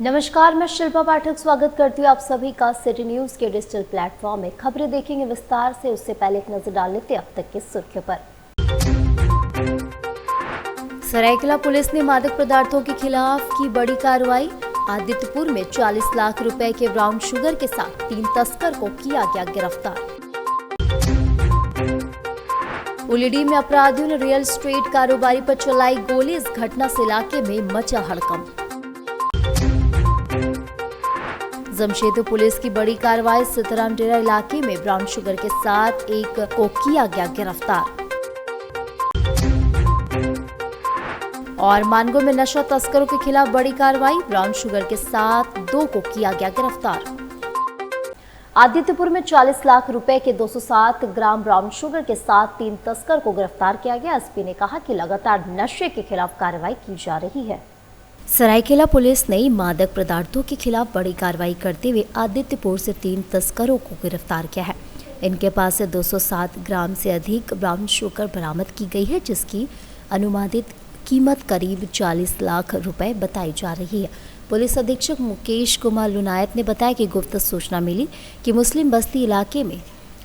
नमस्कार, मैं शिल्पा पाठक स्वागत करती हूँ आप सभी का सिटी न्यूज के डिजिटल प्लेटफॉर्म में। खबरें देखेंगे विस्तार से, उससे पहले एक नजर डाल लेते अब तक की सुर्खियों पर। सरायकेला पुलिस ने मादक पदार्थों के खिलाफ की बड़ी कार्रवाई। आदित्यपुर में 40 लाख रुपए के ब्राउन शुगर के साथ 3 तस्कर को किया गया गिरफ्तार। उलिडी में अपराधियों ने रियल एस्टेट कारोबारी पर चलाई गोली। इस घटना से इलाके में मचा हड़कंप। जमशेदपुर पुलिस की बड़ी कार्रवाई। सीताराम डेरा इलाके में ब्राउन शुगर के साथ एक को किया गया गिरफ्तार। और मानगो में नशा तस्करों के खिलाफ बड़ी कार्रवाई। ब्राउन शुगर के साथ 2 को किया गया गिरफ्तार। आदित्यपुर में 40 लाख रुपए के 207 ग्राम ब्राउन शुगर के साथ 3 तस्कर को गिरफ्तार किया गया। एसपी ने कहा कि लगातार नशे के खिलाफ कार्रवाई की जा रही है। सरायकेला पुलिस ने मादक पदार्थों के खिलाफ बड़ी कार्रवाई करते हुए आदित्यपुर से 3 तस्करों को गिरफ्तार किया है। इनके पास से 207 ग्राम से अधिक ब्राउन शुगर बरामद की गई है, जिसकी अनुमानित कीमत करीब 40 लाख रुपए बताई जा रही है। पुलिस अधीक्षक मुकेश कुमार लुनायत ने बताया कि गुप्त सूचना मिली कि मुस्लिम बस्ती इलाके में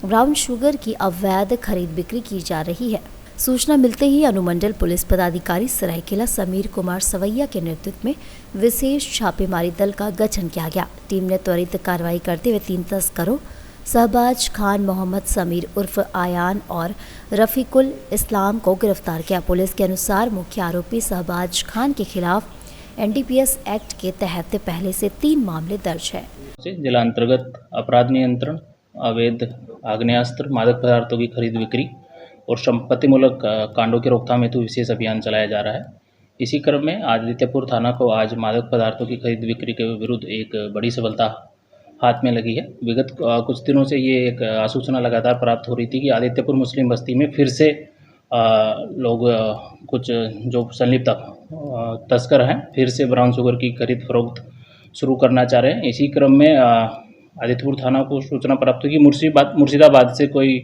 ब्राउन शुगर की अवैध खरीद बिक्री की जा रही है। सूचना मिलते ही अनुमंडल पुलिस पदाधिकारी सरायकेला समीर कुमार सवैया के नेतृत्व में विशेष छापेमारी दल का गठन किया गया। टीम ने त्वरित कार्रवाई करते हुए 3 तस्करों शहबाज खान, मोहम्मद समीर उर्फ आयान और रफीकुल इस्लाम को गिरफ्तार किया। पुलिस के अनुसार मुख्य आरोपी शहबाज खान के खिलाफ एनडीपीएस एक्ट के तहत पहले से 3 मामले दर्ज है। जिला अंतर्गत अपराध नियंत्रण, अवैध आग्नेयास्त्र, मादक पदार्थों की खरीद बिक्री और संपत्ति मूलक कांडों की रोकथाम हेतु विशेष अभियान चलाया जा रहा है। इसी क्रम में आदित्यपुर थाना को आज मादक पदार्थों की खरीद बिक्री के विरुद्ध एक बड़ी सफलता हाथ में लगी है। विगत कुछ दिनों से ये एक सूचना लगातार प्राप्त हो रही थी कि आदित्यपुर मुस्लिम बस्ती में फिर से लोग कुछ जो संलिप्त तस्कर हैं फिर से ब्राउन शुगर की खरीद फरोख्त शुरू करना चाह रहे हैं। इसी क्रम में आदित्यपुर थाना को सूचना प्राप्त हुई कि मुर्शिदाबाद से कोई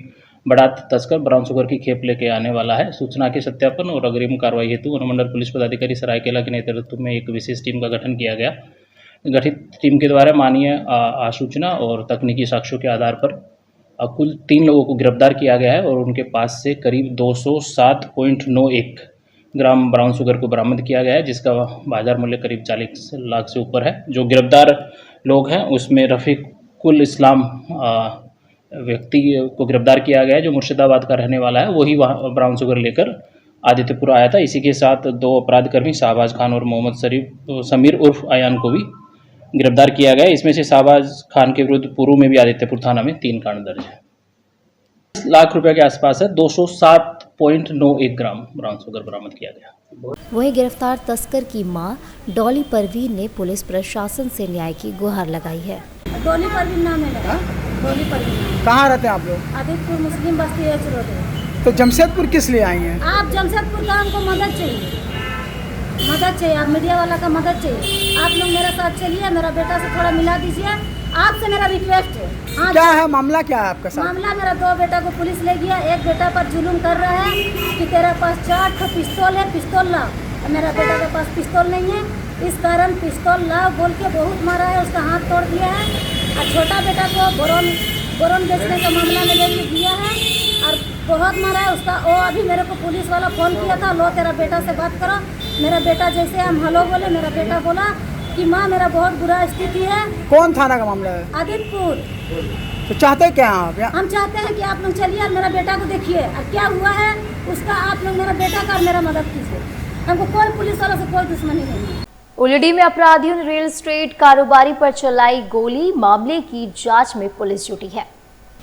बड़ा तस्कर ब्राउन शुगर की खेप लेके आने वाला है। सूचना के सत्यापन और अग्रिम कार्रवाई हेतु अनुमंडल पुलिस पदाधिकारी सरायकेला के नेतृत्व में एक विशेष टीम का गठन किया गया। गठित टीम के द्वारा मानवीय आसूचना और तकनीकी साक्ष्यों के आधार पर कुल 3 लोगों को गिरफ्तार किया गया है और उनके पास से करीब 207.91 ग्राम ब्राउन शुगर को बरामद किया गया है, जिसका बाजार मूल्य करीब 40 लाख से ऊपर है। जो गिरफ्तार लोग हैं उसमें रफीकुल इस्लाम व्यक्ति को गिरफ्तार किया गया है, जो मुर्शिदाबाद का रहने वाला है। वही वहाँ ब्राउन शुगर लेकर आदित्यपुर आया था। इसी के साथ 2 अपराधकर्मी शहबाज खान और मोहम्मद समीर उर्फ आयान को भी गिरफ्तार किया गया। इसमें से शहबाज खान के विरुद्ध पूर्व में भी आदित्यपुर थाना में 3 कांड दर्ज है। 40 लाख रुपए के आसपास है। 207.91 ग्राम ब्राउन शुगर बरामद किया गया। वहीं गिरफ्तार तस्कर की मां डॉली परवीन ने पुलिस प्रशासन से न्याय की गुहार लगाई है। डॉली परवीन नाम है मेरा। डॉली परवीन। कहाँ रहते हैं आप लोग? आदित्यपुर मुस्लिम बस्ती एच रोड है। तो जमशेदपुर किस लिए आई हैं? आप जमशेदपुर का हमको मदद चाहिए, आप मीडिया वाला का मदद चाहिए। आप लोग मेरे साथ चलिए, मेरा बेटा से थोड़ा मिला दीजिए, आपसे मेरा रिक्वेस्ट है। हाँ, क्या है मामला, क्या है आपका साथ? मामला मेरा 2 बेटा को पुलिस ले गया। एक बेटा पर जुलूम कर रहा है कि तेरे पास 4 पिस्तौल है, पिस्तौल ला। मेरा बेटा के पास पिस्तौल नहीं है, इस कारण पिस्तौल ला बोल के बहुत मारा है, उसका हाथ तोड़ दिया है। और छोटा बेटा को बोरोन बेचने का मामला में लेके दिया है और बहुत मारा है उसका। वो अभी मेरे को पुलिस वाला फ़ोन किया था, लो तेरा बेटा से बात करो। मेरा बेटा जैसे हम हेलो बोले, मेरा बेटा बोला कि माँ मेरा बहुत बुरा स्थिति है। कौन थाना का मामला है? आदित्यपुर। तो चाहते क्या आप? हम चाहते हैं कि आप लोग चलिए और मेरा बेटा को देखिए और क्या हुआ है उसका, आप लोग मेरा बेटा का और मेरा मदद कीजिए। हमको कोई पुलिस वाला से कोई दुश्मनी नहीं है। उलिडी में अपराधियों ने रियल एस्टेट कारोबारी पर चलाई गोली। मामले की जांच में पुलिस जुटी है।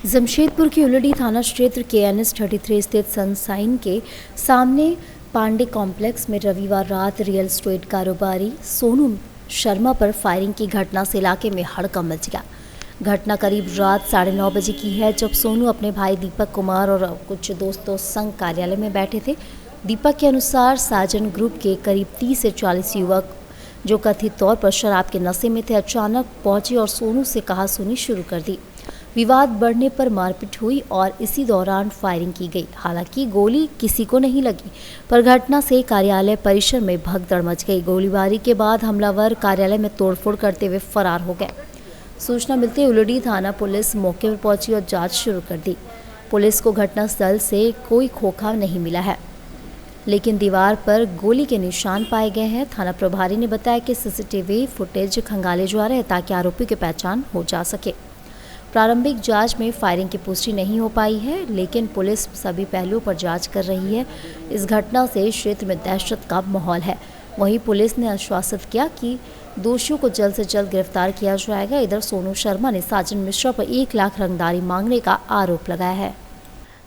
जमशेदपुर की उलिडी थाना क्षेत्र के NS 33 स्थित सनसाइन के सामने पांडे कॉम्प्लेक्स में रविवार रात रियल एस्टेट कारोबारी सोनू शर्मा पर फायरिंग की घटना से इलाके में हड़कंप मच गया। घटना करीब रात 9:30 बजे की है, जब सोनू अपने भाई दीपक कुमार और कुछ दोस्तों संघ कार्यालय में बैठे थे। दीपक के अनुसार साजन ग्रुप के करीब 30 से 40 युवक जो कथित तौर पर शराब के नशे में थे, अचानक पहुंचे और सोनू से कहासुनी शुरू कर दी। विवाद बढ़ने पर मारपीट हुई और इसी दौरान फायरिंग की गई। हालांकि गोली किसी को नहीं लगी, पर घटना से कार्यालय परिसर में भगदड़ मच गई। गोलीबारी के बाद हमलावर कार्यालय में तोड़फोड़ करते हुए फरार हो गए। सूचना मिलते ही उलड़ी थाना पुलिस मौके पर पहुंची और जांच शुरू कर दी। पुलिस को घटनास्थल से कोई खोखा नहीं मिला है, लेकिन दीवार पर गोली के निशान पाए गए हैं। थाना प्रभारी ने बताया कि सीसीटीवी फुटेज खंगाले जा रहे हैं ताकि आरोपी की पहचान हो जा सके। प्रारंभिक जांच में फायरिंग की पुष्टि नहीं हो पाई है, लेकिन पुलिस सभी पहलुओं पर जांच कर रही है। इस घटना से क्षेत्र में दहशत का माहौल है। वहीं पुलिस ने आश्वासित किया कि दोषियों को जल्द से जल्द गिरफ्तार किया जाएगा। इधर सोनू शर्मा ने साजन मिश्रा पर 1 लाख रंगदारी मांगने का आरोप लगाया है।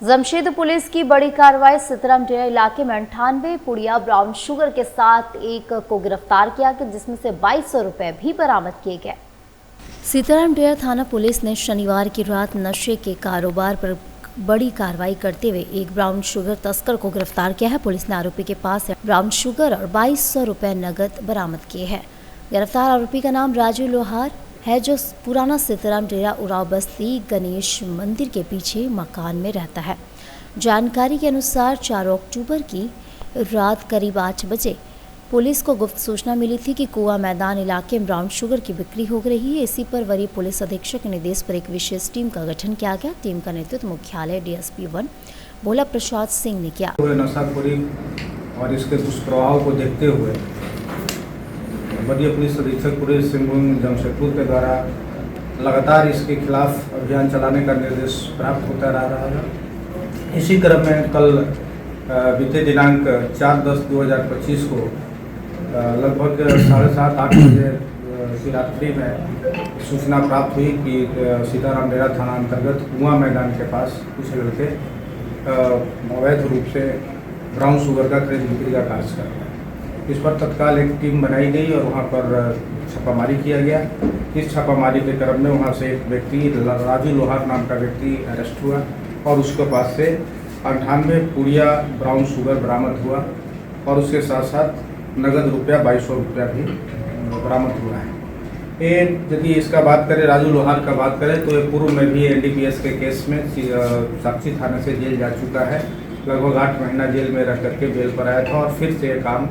जमशेदपुर पुलिस की बड़ी कार्रवाई। सीताराम डेरा इलाके में 98 पुड़िया ब्राउन शुगर के साथ एक को गिरफ्तार किया गया, जिसमें से 2200 रुपए भी बरामद किए गए। सीताराम डेरा थाना पुलिस ने शनिवार की रात नशे के कारोबार पर बड़ी कार्रवाई करते हुए एक ब्राउन शुगर तस्कर को गिरफ्तार किया है। पुलिस ने आरोपी के पास से ब्राउन शुगर और 2200 रुपए नगद बरामद किए हैं। गिरफ्तार आरोपी का नाम राजू लोहार है, जो पुराना सीताराम डेरा उराव बस्ती गणेश मंदिर के पीछे मकान में रहता है। जानकारी के अनुसार 4 अक्टूबर की रात करीब 8 बजे पुलिस को गुप्त सूचना मिली थी कि कुआ मैदान इलाके में ब्राउन शुगर की बिक्री हो रही है। इसी पर वरीय पुलिस अधीक्षक के निर्देश पर एक विशेष टीम का गठन किया गया। टीम का नेतृत्व मुख्यालय DSP 1 भोला प्रसाद सिंह ने किया। नशाखोरी और इसके दुष्प्रभाव को देखते हुए वरीय पुलिस अधीक्षक पुलिस सिंहभूम जमशेदपुर के द्वारा लगातार इसके खिलाफ अभियान चलाने का निर्देश प्राप्त होता रहा है। इसी क्रम में कल बीते दिनांक 4/10/2025 को लगभग 7:30-8 बजे की रात्रि में सूचना प्राप्त हुई कि सीताराम डेरा थाना अंतर्गत कुआं मैदान के पास कुछ लड़के अवैध रूप से ब्राउन शुगर का खरीद बिक्री का कार्य कर रहे हैं। इस पर तत्काल एक टीम बनाई गई और वहां पर छापामारी किया गया। इस छापामारी के क्रम में वहां से एक व्यक्ति राजू लोहार नाम का व्यक्ति अरेस्ट हुआ और उसके पास से 98 पुड़िया ब्राउन शुगर बरामद हुआ और उसके साथ साथ नगद रुपया 2200 रुपया भी बरामद हुआ है। ये यदि इसका बात करें, राजू लोहार का बात करें, तो ये पूर्व में भी NDPS के केस में साक्षी थाने से जेल जा चुका है। लगभग 8 महीना जेल में रह करके बेल पर आया था और फिर से ये काम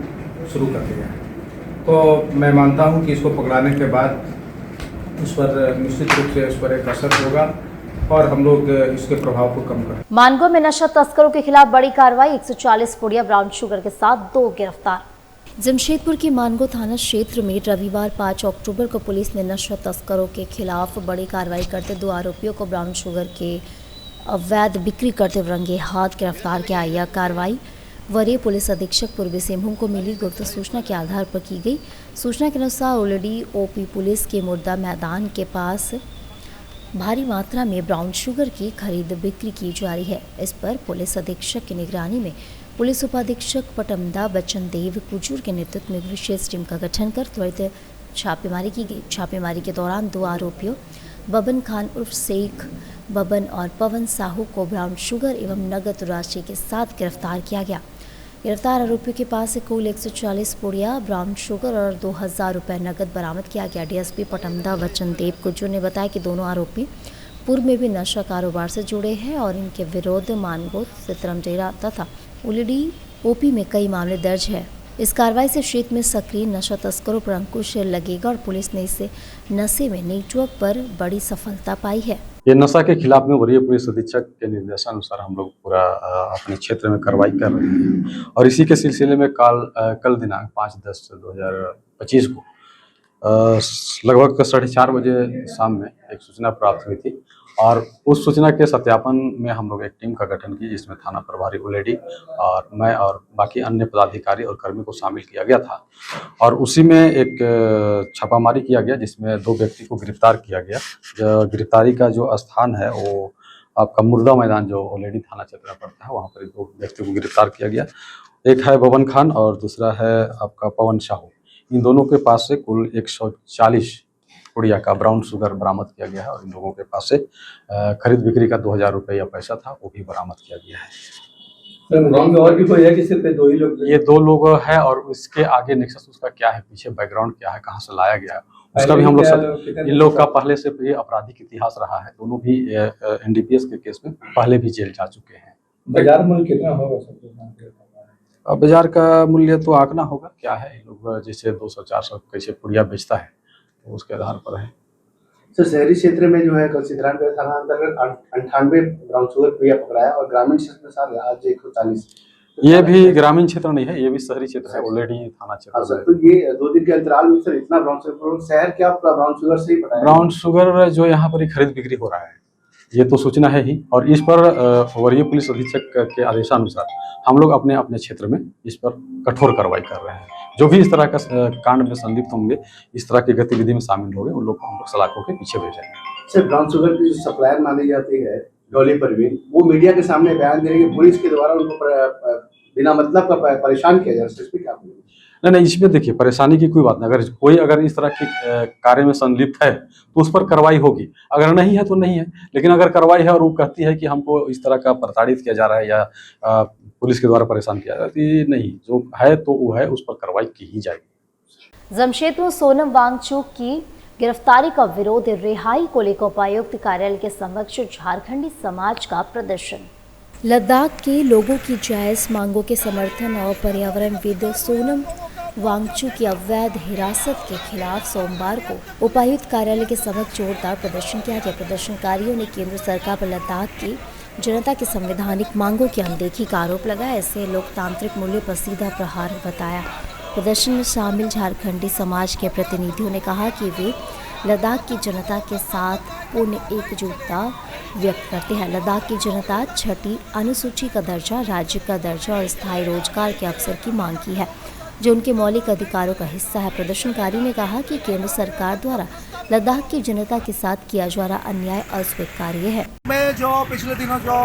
शुरू कर दिया है। तो मैं मानता हूं कि इसको पकड़ाने के बाद उस पर निश्चित रूप से उस पर एक असर होगा और हम लोग इसके प्रभाव को कम करें। मानगो में नशा तस्करों के खिलाफ बड़ी कार्रवाई। 140 पुड़िया ब्राउन शुगर के साथ 2 गिरफ्तार। जमशेदपुर के मानगो थाना क्षेत्र में रविवार 5 अक्टूबर को पुलिस ने नशा तस्करों के खिलाफ बड़ी कार्रवाई करते 2 आरोपियों को ब्राउन शुगर के अवैध बिक्री करते रंगे हाथ गिरफ्तार किया। यह कार्रवाई वरीय पुलिस अधीक्षक पूर्वी सिंहभूम को मिली गुप्त सूचना के आधार पर की गई। सूचना के अनुसार उलड़ी OP पुलिस के मुर्दा मैदान के पास भारी मात्रा में ब्राउन शुगर की खरीद बिक्री की जा रही है। इस पर पुलिस अधीक्षक की निगरानी में पुलिस उपाधीक्षक पटमदा बच्चन देव कुजूर के नेतृत्व में विशेष टीम का गठन कर त्वरित छापेमारी की गई। छापेमारी के दौरान 2 आरोपियों बबन खान उर्फ शेख बबन और पवन साहू को ब्राउन शुगर एवं नगद राशि के साथ गिरफ्तार किया गया। गिरफ्तार आरोपियों के पास से कुल 140 पुड़िया ब्राउन शुगर और 2000 रुपये नगद बरामद किया गया। DSP पटमदा बच्चन देव कुजूर ने बताया कि दोनों आरोपी पूर्व में भी नशा कारोबार से जुड़े हैं और इनके विरोध मानगो, सीताराम डेरा तथा उलड़ी OP में कई मामले दर्ज है। इस कार्रवाई से क्षेत्र में सक्रिय नशा तस्करों पर अंकुश लगेगा और पुलिस ने इससे नशे में नेटवर्क पर बड़ी सफलता पाई है। ये नशा के खिलाफ में वरीय पुलिस अधीक्षक के निर्देशानुसार हम लोग पूरा अपने क्षेत्र में कार्रवाई कर रहे हैं और इसी के सिलसिले में कल दिनांक 5/10/2025 को लगभग 4:30 बजे शाम में एक सूचना प्राप्त हुई थी और उस सूचना के सत्यापन में हम लोग एक टीम का गठन की, जिसमें थाना प्रभारी उलेडी और मैं और बाकी अन्य पदाधिकारी और कर्मी को शामिल किया गया था और उसी में एक छापामारी किया गया, जिसमें 2 व्यक्ति को गिरफ्तार किया गया। जो गिरफ्तारी का जो स्थान है वो आपका मुर्दा मैदान जो उलेडी थाना क्षेत्र में पड़ता है, वहाँ पर 2 व्यक्ति को गिरफ्तार किया गया। एक है बबन खान और दूसरा है आपका पवन साहू। इन दोनों के पास से कुल 140 पुड़िया का ब्राउन शुगर बरामद किया गया है और इन लोगों के पास से खरीद बिक्री का 2000 रुपया पैसा था, वो भी बरामद किया गया है। में और भी कोई है कि सिर्फ 2 ही लोग? ये 2 लोग हैं और इसके आगे नेक्सस उसका क्या है, पीछे बैकग्राउंड क्या है, कहाँ से लाया गया है, उसका भी हम लोग कितने इन लोग का पहले से भी आपराधिक इतिहास रहा है। दोनों भी एनडीपीएस के केस में पहले भी जेल जा चुके हैं। बाजार मूल्य कितना होगा सब? अब बाजार का मूल्य तो आंकना होगा क्या है, इन लोग जैसे 200-400 कैसे पुड़िया बेचता है तो उसके आधार पर है। सर शहरी क्षेत्र में जो है कल सिद्धरामगढ़ थाना अंतर्गत 98 ब्राउन शुगर पुड़िया पकड़ा है और ग्रामीण क्षेत्र में सर आज 140। ये भी ग्रामीण क्षेत्र नहीं है, ये भी शहरी क्षेत्र है, ऑलरेडी थाना क्षेत्र सर है। तो ये 2 दिन के अंतराल में सर इतना ब्राउन शुगर शहर क्या ब्राउन शुगर से ही पता है? ब्राउन शुगर जो यहाँ पर ही खरीद बिक्री हो रहा है ये तो सूचना है ही, और इस पर वरीय पुलिस अधीक्षक के आदेशानुसार हम लोग अपने अपने क्षेत्र में इस पर कठोर कार्रवाई कर रहे हैं। जो भी इस तरह का कांड में संलिप्त होंगे, इस तरह की गतिविधि में शामिल होंगे, उन लोग को हम लोग सलाखों के पीछे भेजेंगे। सर ब्राउन शुगर की जो सप्लायर मानी जाती है डॉली परवीन, वो मीडिया के सामने बयान दे रही है पुलिस के द्वारा उनको बिना मतलब का परेशान किया जा रहा है, इस पर क्या बोलेंगे? नहीं, इसमें देखिए परेशानी की कोई बात नहीं। अगर इस तरह के कार्य में संलिप्त है तो उस पर कार्रवाई होगी, अगर नहीं है तो नहीं है। लेकिन अगर कार्रवाई है और वो कहती है कि हमको इस तरह का प्रताड़ित किया जा रहा है या पुलिस के द्वारा परेशान किया जा रहा है, नहीं, जो है तो वो है, उस पर कार्रवाई की ही जाएगी। जमशेदपुर सोनम वांगचुक की गिरफ्तारी का विरोध, रिहाई को लेकर उपायुक्त कार्यालय के समक्ष झारखंडी समाज का प्रदर्शन। लद्दाख के लोगों की जायज मांगों के समर्थन और पर्यावरणविद सोनम वांगचुक की अवैध हिरासत के खिलाफ सोमवार को उपायुक्त कार्यालय के समक्ष जोरदार प्रदर्शन किया गया। प्रदर्शनकारियों ने केंद्र सरकार पर लद्दाख की जनता की संवैधानिक मांगों की अनदेखी का आरोप लगाया। इसे लोकतांत्रिक मूल्य पर सीधा प्रहार बताया। प्रदर्शन में शामिल झारखंडी समाज के प्रतिनिधियों ने कहा कि वे लद्दाख की जनता के साथ पूर्ण एकजुटता व्यक्त करते हैं। लद्दाख की जनता छठी अनुसूची का दर्जा, राज्य का दर्जा और स्थायी रोजगार के अवसर की मांग की है, जो उनके मौलिक अधिकारों का हिस्सा है। प्रदर्शनकारी ने कहा कि केंद्र सरकार द्वारा लद्दाख की जनता के साथ किया जा रहा अन्याय अस्वीकार्य है। में जो पिछले दिनों जो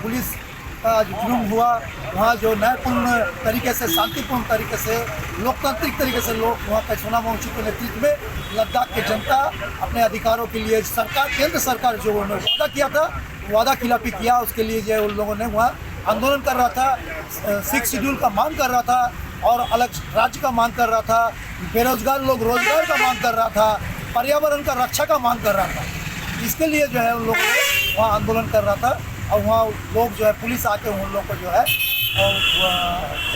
पुलिस का जुल्म हुआ, वहाँ जो न्यायपूर्ण तरीके से, शांतिपूर्ण तरीके से, लोकतांत्रिक तरीके से लोग वहाँ पे सोनम वांगचुक के नेतृत्व में लद्दाख की जनता अपने अधिकारों के लिए सरकार, केंद्र सरकार जो उन्होंने वादा किया था, वादा खिलाफी किया, उसके लिए जो उन लोगों ने वहाँ आंदोलन कर रहा था, 6 शेड्यूल का मांग कर रहा था और अलग राज्य का मांग कर रहा था, बेरोजगार लोग रोजगार का मांग कर रहा था, पर्यावरण का रक्षा का मांग कर रहा था। इसके लिए जो है उन लोगों ने वहाँ आंदोलन कर रहा था और वहाँ लोग जो है पुलिस आके उन लोग को जो है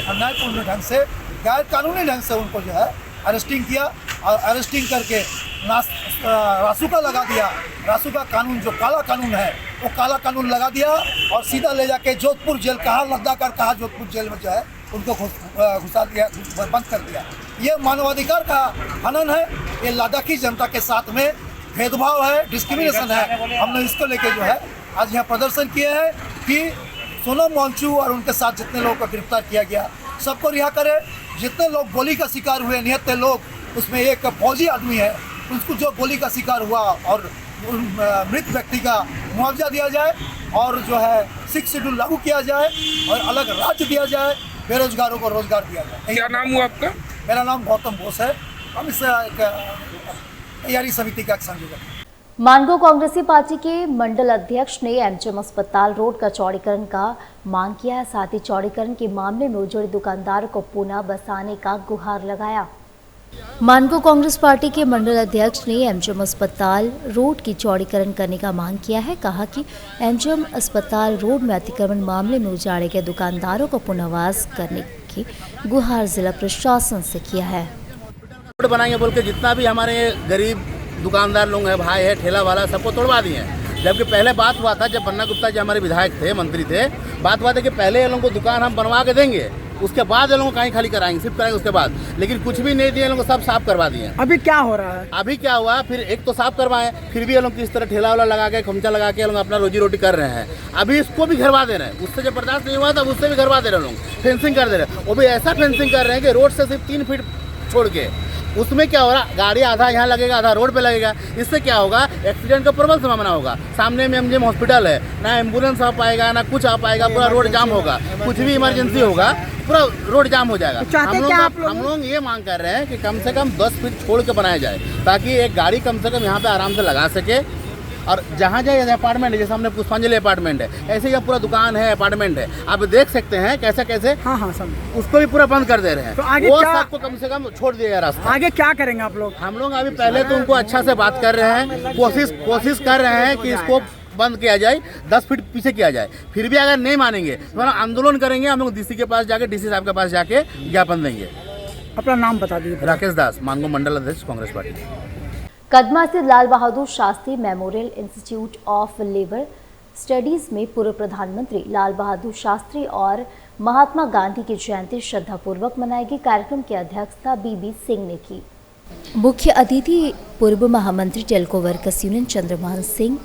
अन्यायपूर्ण ढंग से, गैर कानूनी ढंग से उनको जो है अरेस्टिंग किया और अरेस्टिंग करके रासुका लगा दिया। रासुका कानून जो काला कानून है वो काला कानून लगा दिया और सीधा ले जाके जोधपुर जेल, कहाँ लद्दाख और कहाँ जोधपुर जेल में जो है उनको घुसा दिया, बंद कर दिया। ये मानवाधिकार का हनन है, ये लद्दाखी जनता के साथ में भेदभाव है, डिस्क्रिमिनेशन है। हमने इसको लेके जो है आज यहाँ प्रदर्शन किए हैं कि सोनम वांगचुक और उनके साथ जितने लोगों को गिरफ्तार किया गया सबको रिहा करे। जितने लोग गोली का शिकार हुए, निहत्थे लोग, उसमें एक फौजी आदमी है, उसको जो गोली का शिकार हुआ और मृत व्यक्ति का मुआवजा दिया जाए और जो है 6 शेड्यूल लागू किया जाए और अलग राज्य दिया जाए, बेरोजगारों को रोजगार दिया जाए। क्या नाम हुआ आपका? मेरा नाम गौतम बोस है। हम इस तैयारी समिति का एक संयोजक। मानगो कांग्रेसी पार्टी के मंडल अध्यक्ष ने एमजीएम अस्पताल रोड का चौड़ीकरण का मांग किया है। साथ ही चौड़ीकरण के मामले में उजड़े दुकानदारों को पुनः बसाने का गुहार लगाया। मानगो कांग्रेस पार्टी के मंडल अध्यक्ष ने एमजीएम अस्पताल रोड की चौड़ीकरण करने का मांग किया है। कहा कि एमजीएम अस्पताल रोड में अतिक्रमण मामले में उजाड़े गए दुकानदारों को पुनर्वास करने की गुहार जिला प्रशासन से किया है। रोड बनाएंगे बोल के जितना भी हमारे गरीब दुकानदार लोग हैं, भाई है, ठेला वाला, सबको तोड़वा दिए हैं। जबकि पहले बात हुआ था, जब बन्ना गुप्ता जी हमारे विधायक थे, मंत्री थे, बात हुआ था कि पहले ये लोगों को दुकान हम बनवा के देंगे, उसके बाद ये लोगों को कहीं खाली कराएंगे, सिर्फ कराएंगे उसके बाद। लेकिन कुछ भी नहीं दिए, लोगों को सब साफ करवा दिए। अभी क्या हो रहा है? अभी क्या हुआ, फिर एक तो साफ करवाएं, फिर भी ये लोग किस तरह ठेला वाला लगा के, खमचा लगा के लोग अपना रोजी रोटी कर रहे हैं। अभी इसको भी घरवा दे रहे हैं, उससे जब बर्दाश्त नहीं हुआ था उससे भी घरवा दे रहे हैं लोग, फेंसिंग कर दे रहे हैं। वो भी ऐसा फेंसिंग कर रहे हैं कि रोड से सिर्फ 3 फीट छोड़ के। उसमें क्या हो रहा, गाड़ी आधा यहाँ लगेगा, आधा रोड पे लगेगा। इससे क्या होगा, एक्सीडेंट का प्रबल संभावना होगा। सामने में एमजीएम हॉस्पिटल है, ना एम्बुलेंस आ पाएगा, ना कुछ आ पाएगा, पूरा रोड जाम होगा। कुछ भी इमरजेंसी होगा, पूरा रोड जाम हो जाएगा। हम लोग ये मांग कर रहे हैं कि कम से कम 10 फीट छोड़ के बनाया जाए, ताकि एक गाड़ी कम से कम यहाँ पे आराम से लगा सके और जहाँ जाए अपार्टमेंट है, जैसे हमने पुष्पांजलि अपार्टमेंट है, ऐसे ही पूरा दुकान है, अपार्टमेंट है, आप देख सकते हैं कैसे कैसे हाँ हाँ समझ। उसको भी पूरा बंद कर दे रहे हैं। तो आगे वो क्या- सबको कम से कम छोड़ दिया रास्ता। आगे क्या करेंगे आप लोग? हम लोग अभी पहले तो उनको अच्छा से बात कर रहे हैं, कोशिश कर रहे हैं कि इसको बंद किया जाए, 10 फीट पीछे किया जाए। फिर भी अगर नहीं मानेंगे तो हम आंदोलन करेंगे, हम लोग डीसी के पास जाके, डीसी साहब के पास जाके ज्ञापन देंगे। अपना नाम बता दीजिए। राकेश दास, मानगो मंडल अध्यक्ष, कांग्रेस पार्टी। कदमा स्थित Lal Bahadur Shastri memorial institute of labour studies में पूर्व प्रधानमंत्री लाल बहादुर शास्त्री और महात्मा गांधी की जयंती श्रद्धापूर्वक मनाई गई। कार्यक्रम की अध्यक्षता बीबी सिंह ने की। मुख्य अतिथि पूर्व महामंत्री Telco workers union Chandraman Singh,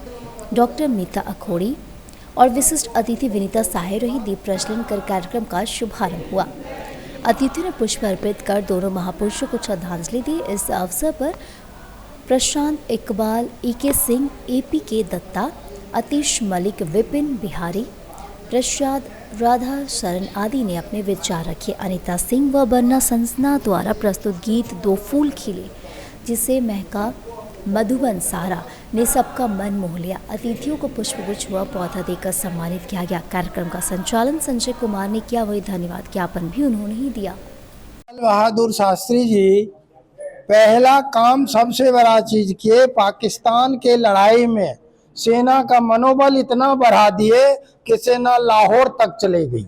doctor Meeta Akhori और विशिष्ट अतिथि विनीता साहे रही। दीप प्रज्वलन कर कार्यक्रम का शुभारंभ हुआ। अतिथियों ने पुष्प अर्पित कर दोनों महापुरुषों को श्रद्धांजलि दी। इस अवसर पर प्रशांत इकबाल, ईके सिंह, एपी के दत्ता, अतीश मलिक, विपिन बिहारी प्रसाद, राधा शरण आदि ने अपने विचार रखे। अनीता सिंह व बन्ना संजना द्वारा प्रस्तुत गीत दो फूल खिले जिसे महका मधुबन सारा ने सबका मन मोह लिया। अतिथियों को पुष्पगुच्छ व पौधा देकर सम्मानित किया गया। कार्यक्रम का संचालन संजय कुमार ने किया, वही धन्यवाद ज्ञापन भी उन्होंने ही दिया। लाल बहादुर शास्त्री जी पहला काम सबसे बड़ा चीज किए, पाकिस्तान के लड़ाई में सेना का मनोबल इतना बढ़ा दिए कि सेना लाहौर तक चले गई।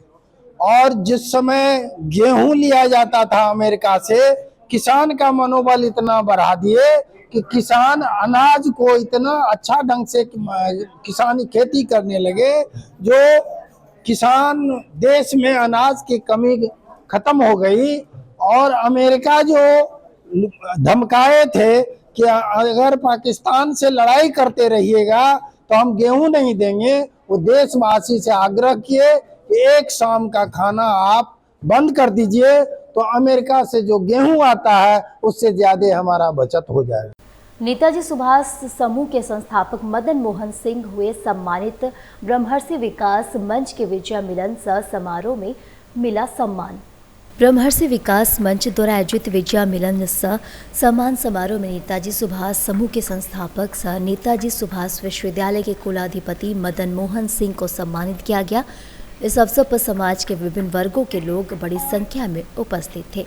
और जिस समय गेहूं लिया जाता था अमेरिका से, किसान का मनोबल इतना बढ़ा दिए कि किसान अनाज को इतना अच्छा ढंग से किसानी खेती करने लगे, जो किसान देश में अनाज की कमी खत्म हो गई। और अमेरिका जो धमकाए थे कि अगर पाकिस्तान से लड़ाई करते रहिएगा तो हम गेहूं नहीं देंगे, वो देशवासी से आग्रह किए कि एक शाम का खाना आप बंद कर दीजिए तो अमेरिका से जो गेहूं आता है उससे ज्यादा हमारा बचत हो जाएगा। नेताजी सुभाष समूह के संस्थापक मदन मोहन सिंह हुए सम्मानित। ब्रह्मर्षि विकास मंच के विजय मिलन सह समारोह में मिला सम्मान। ब्रह्मर्षि विकास मंच द्वारा आयोजित विजय मिलन सह सम्मान समारोह में नेताजी सुभाष समूह के संस्थापक सह नेताजी सुभाष विश्वविद्यालय के कुलाधिपति मदन मोहन सिंह को सम्मानित किया गया। इस अवसर पर समाज के विभिन्न वर्गों के लोग बड़ी संख्या में उपस्थित थे।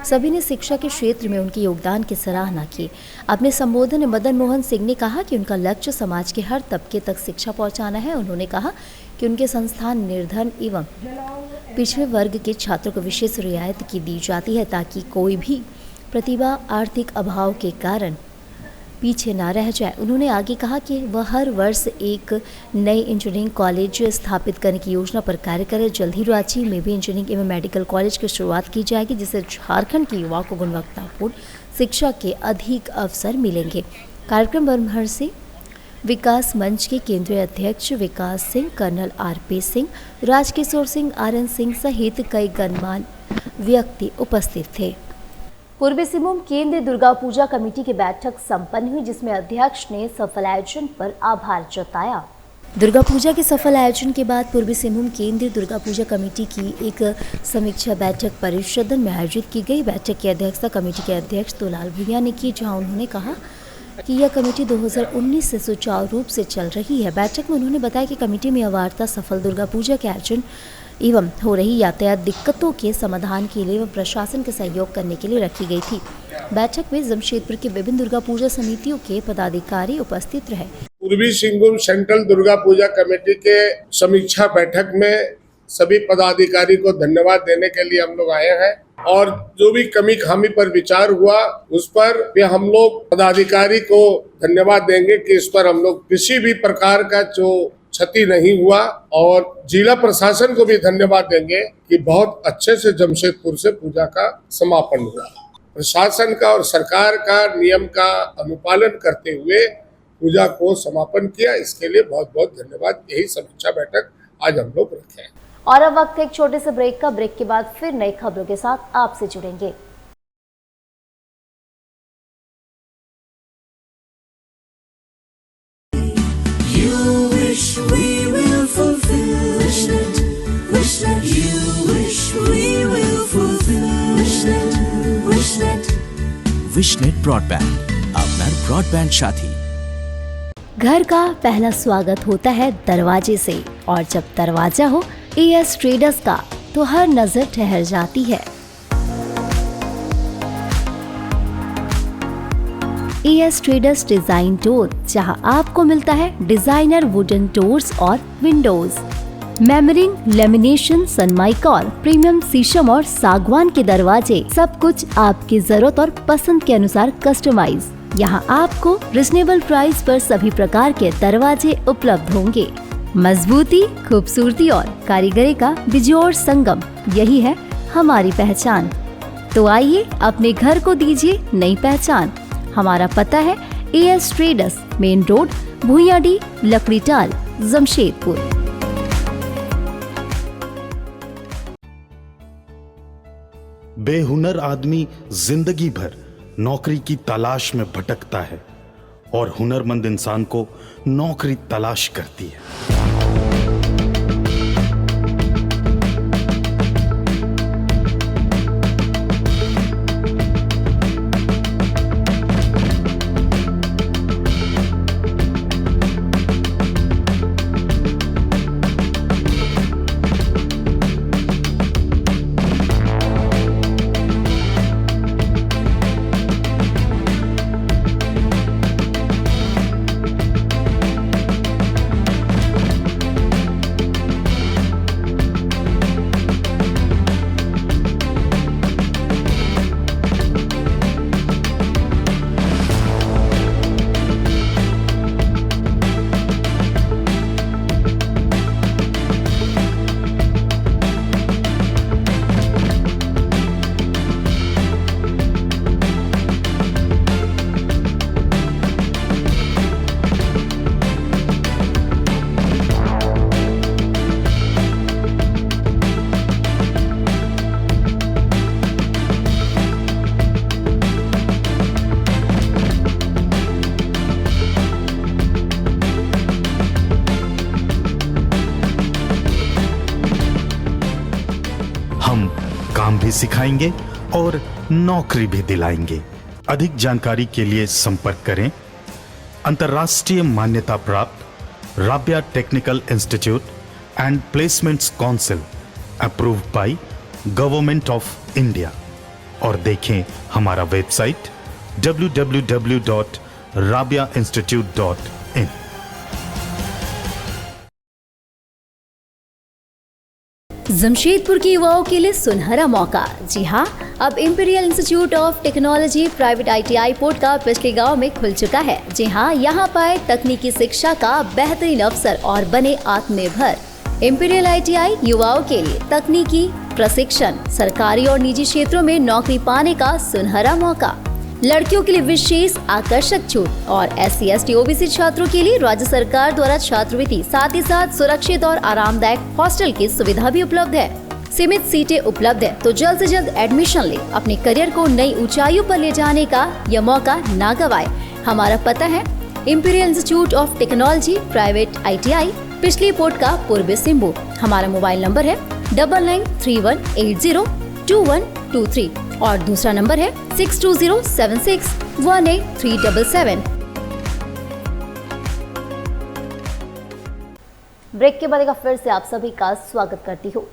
सभी ने शिक्षा के क्षेत्र में उनके योगदान की सराहना की। अपने संबोधन में मदन मोहन सिंह ने कहा कि उनका लक्ष्य समाज के हर तबके तक शिक्षा पहुंचाना है। उन्होंने कहा कि उनके संस्थान निर्धन एवं पिछड़े वर्ग के छात्रों को विशेष रियायत की दी जाती है ताकि कोई भी प्रतिभा आर्थिक अभाव के कारण पीछे ना रह जाए। उन्होंने आगे कहा कि वह हर वर्ष एक नए इंजीनियरिंग कॉलेज स्थापित करने की योजना पर कार्य करे। जल्द ही रांची में भी इंजीनियरिंग एवं मेडिकल कॉलेज की शुरुआत की जाएगी, जिससे झारखंड के युवाओं को गुणवत्तापूर्ण शिक्षा के अधिक अवसर मिलेंगे। कार्यक्रम ब्रह्मर्षि विकास मंच के केंद्रीय अध्यक्ष Vikas Singh, colonel RP Singh, Rajkishore Singh, RN Singh सहित कई गणमान्य व्यक्ति उपस्थित थे। पूर्वी सिंहभूम केंद्रीय दुर्गा पूजा कमेटी की बैठक संपन्न हुई, जिसमें अध्यक्ष ने सफल आयोजन पर आभार जताया। दुर्गा पूजा के सफल आयोजन के बाद पूर्वी सिंहभूम केंद्रीय दुर्गा पूजा कमेटी की एक समीक्षा बैठक परिषद सदन में आयोजित की गई। बैठक की अध्यक्षता कमेटी के अध्यक्ष दुलाल भुइयां ने की, जहां उन्होंने कहा कि यह कमेटी 2019 से सुचारू रूप से चल रही है। बैठक में उन्होंने बताया कि कमेटी में अवार्ता सफल दुर्गा पूजा के आयोजन एवं हो रही यातायात दिक्कतों के समाधान के लिए व प्रशासन के सहयोग करने के लिए रखी गई थी। बैठक में जमशेदपुर के विभिन्न दुर्गा पूजा समितियों के पदाधिकारी उपस्थित रहे। पूर्वी सिंहभूम सेंट्रल दुर्गा पूजा कमेटी के समीक्षा बैठक में सभी पदाधिकारी को धन्यवाद देने के लिए हम लोग आए हैं और जो भी कमी खामी पर विचार हुआ उस पर भी हम लोग पदाधिकारी को धन्यवाद देंगे कि इस पर हम लोग किसी भी प्रकार का जो क्षति नहीं हुआ, और जिला प्रशासन को भी धन्यवाद देंगे कि बहुत अच्छे से जमशेदपुर से पूजा का समापन हुआ। प्रशासन का और सरकार का नियम का अनुपालन करते हुए पूजा को समापन किया, इसके लिए बहुत बहुत धन्यवाद। यही समीक्षा बैठक आज हम लोग रखे हैं। और अब वक्त एक छोटे से ब्रेक का। ब्रेक के बाद फिर नई खबरों के साथ आपसे जुड़ेंगे। विशनेट ब्रॉडबैंड, আপনার ব্রডব্যান্ড সাথী। घर का पहला स्वागत होता है दरवाजे से, और जब दरवाजा हो एएस ट्रेडर्स का तो हर नजर ठहर जाती है। एएस ट्रेडर्स डिजाइन डोर, जहां आपको मिलता है डिजाइनर वुडन डोर्स और विंडोज, मेमरिंग, लेमिनेशन, सनमाइका, प्रीमियम शीशम और सागवान के दरवाजे, सब कुछ आपकी जरूरत और पसंद के अनुसार कस्टमाइज। यहाँ आपको रिजनेबल प्राइस पर सभी प्रकार के दरवाजे उपलब्ध होंगे। मजबूती, खूबसूरती और कारीगरी का बिजोड़ संगम, यही है हमारी पहचान। तो आइए अपने घर को दीजिए नई पहचान। हमारा पता है AS traders, main road, Bhuiyadih, Lakdital, Jamshedpur. बेहुनर आदमी जिंदगी भर नौकरी की तलाश में भटकता है और हुनरमंद इंसान को नौकरी तलाश करती है। काम भी सिखाएंगे और नौकरी भी दिलाएंगे। अधिक जानकारी के लिए संपर्क करें अंतर्राष्ट्रीय मान्यता प्राप्त Rabia technical institute and placements council, approved by government of India, और देखें हमारा वेबसाइट www.rabiainstitute.in। जमशेदपुर के युवाओं के लिए सुनहरा मौका। जी हाँ, अब imperial institute of technology private ITI port का पिछले गांव में खुल चुका है। जी हाँ, यहाँ पाए तकनीकी शिक्षा का बेहतरीन अवसर और बने आत्मनिर्भर। इंपीरियल ITI युवाओं के लिए तकनीकी प्रशिक्षण, सरकारी और निजी क्षेत्रों में नौकरी पाने का सुनहरा मौका। लड़कियों के लिए विशेष आकर्षक छूट और SC ST OBC छात्रों के लिए राज्य सरकार द्वारा छात्रवृत्ति, साथ ही साथ सुरक्षित और आरामदायक हॉस्टल की सुविधा भी उपलब्ध है। सीमित सीटें उपलब्ध है, तो जल्द से जल्द एडमिशन ले, अपने करियर को नई ऊंचाइयों पर ले जाने का यह मौका ना गवाए। हमारा पता है imperial institute of technology private ITI, पिछली पोर्ट का पूर्वी सिंहभूम। हमारा मोबाइल नंबर है 9931802123 और दूसरा नंबर है 6207618377। ब्रेक के बाद एक फिर से आप सभी का स्वागत करती हूँ।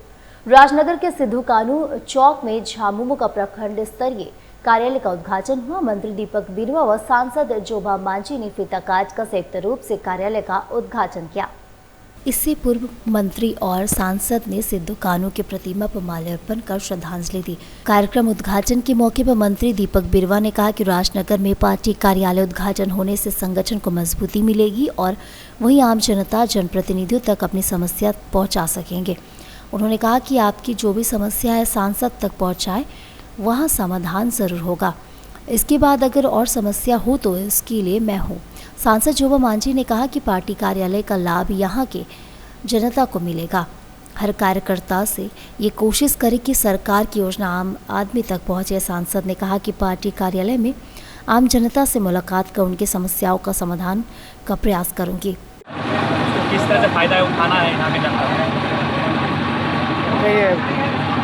राजनगर के सिद्धू कानू चौक में झामुमो का प्रखंड स्तरीय कार्यालय का उद्घाटन हुआ। मंत्री दीपक बिरुवा व सांसद जोबा मांझी ने फीताकाज का संयुक्त रूप से कार्यालय का उद्घाटन किया। इससे पूर्व मंत्री और सांसद ने सिद्धू कानू के प्रतिमा पर माल्यार्पण कर श्रद्धांजलि दी। कार्यक्रम उद्घाटन के मौके पर मंत्री दीपक बिरुवा ने कहा कि राजनगर में पार्टी कार्यालय उद्घाटन होने से संगठन को मजबूती मिलेगी और वहीं आम जनता जनप्रतिनिधियों तक अपनी समस्या पहुंचा सकेंगे। उन्होंने कहा कि आपकी जो भी समस्या है सांसद तक पहुंचाए, वहां समाधान जरूर होगा। इसके बाद अगर और समस्या हो तो इसके लिए मैं हूँ। सांसद जोबा मांझी ने कहा कि पार्टी कार्यालय का लाभ यहाँ के जनता को मिलेगा। हर कार्यकर्ता से ये कोशिश करे कि सरकार की योजना आम आदमी तक पहुँचे। सांसद ने कहा कि पार्टी कार्यालय में आम जनता से मुलाकात कर उनकी समस्याओं का समाधान का प्रयास करूँगी। तो किस तरह से फायदा उठाना है यहाँ के जनता को? ये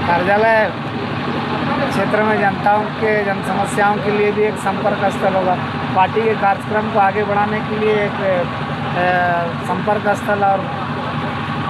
कार्यालय क्षेत्र में जनताओं के जन समस्याओं के लिए भी एक संपर्क स्थल होगा। पार्टी के कार्यक्रम को आगे बढ़ाने के लिए एक संपर्क स्थल और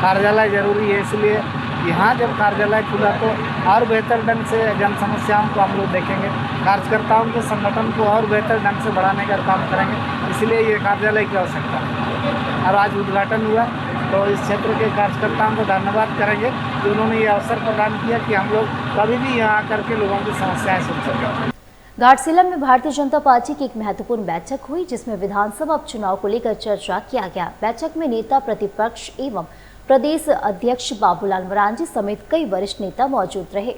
कार्यालय जरूरी है, इसलिए यहाँ जब कार्यालय खुला तो और बेहतर ढंग से जन समस्याओं को हम लोग देखेंगे, कार्यकर्ताओं के संगठन को और बेहतर ढंग से बढ़ाने का काम करेंगे, इसलिए ये कार्यालय की आवश्यकता है। और आज उद्घाटन हुआ तो इस क्षेत्र के कार्यकर्ताओं को धन्यवाद करेंगे कि उन्होंने ये अवसर प्रदान किया कि हम लोग कभी भी यहाँ आकर के लोगों की समस्याएं सुन सकें। घाटशिला में भारतीय जनता पार्टी की एक महत्वपूर्ण बैठक हुई, जिसमें विधानसभा उपचुनाव को लेकर चर्चा किया गया। बैठक में नेता प्रतिपक्ष एवं प्रदेश अध्यक्ष बाबूलाल मरांडी समेत कई वरिष्ठ नेता मौजूद रहे।